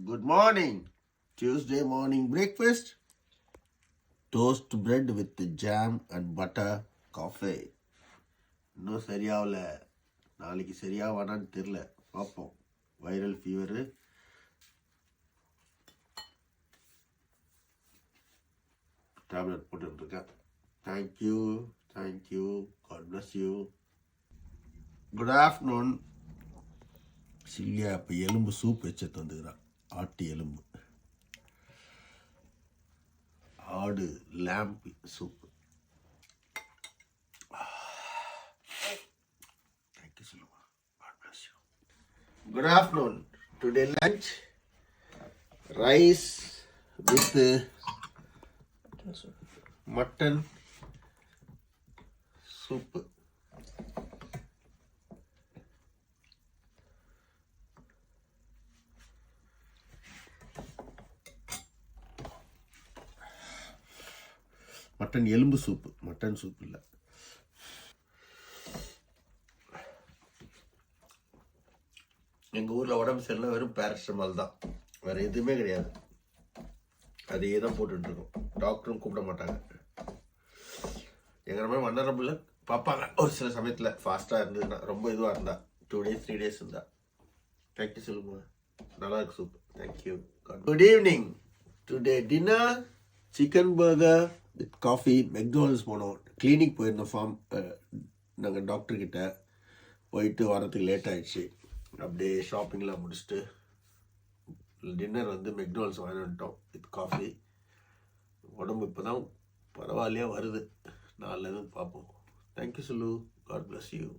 Good morning. Tuesday morning breakfast. Toast bread with jam and butter coffee. இன்னும் சரியாகல. நாளைக்கு சரியாவானான்னு தெரில. பார்ப்போம். Viral fever. டேப்லெட் போட்டுருக்கேன். Thank you. God bless you. Good afternoon. சில்லியா இப்போ எலும்பு சூப் வச்சு தந்துக்கிறான். ஆட்டு எலும்பு, ஆடு lamb soup. Thank you so much. God bless you. Good afternoon. Today lunch, rice with mutton soup. Mutton எலும்பு சூப்பு, மட்டன் சூப் இல்லை. எங்கள் ஊரில் உடம்பு சரியில்லை, வெறும் பேரஸ்டமால் தான், வேறு எதுவுமே கிடையாது. அதையே தான் போட்டுட்ருக்கோம். டாக்டரும் கூப்பிட மாட்டாங்க. எங்கள் மாதிரி வண்டரபிள் பார்ப்பாங்க ஒரு சில சமயத்தில். ஃபாஸ்ட்டாக இருந்ததுன்னா, ரொம்ப இதுவாக இருந்தா 2 days 3 days இருந்தா. தேங்க்யூ சொல்லுங்க. நல்லா இருக்கு soup. Thank you. Good evening. Today dinner chicken burger with coffee. McDonald's போனோம். கிளினிக் போயிருந்தோம். ஃபார்ம் நாங்கள் டாக்டர்கிட்ட போயிட்டு வரத்துக்கு லேட் ஆகிடுச்சு. அப்படியே ஷாப்பிங்லாம் முடிச்சுட்டு டின்னர் வந்து மெக்டானல்ட்ஸ் வாங்கி வந்துட்டோம் வித் காஃபி. உடம்பு இப்போ தான் பரவாயில்லையா வருது. நாளில் பார்ப்போம். தேங்க்யூ சொல்லு. God bless you.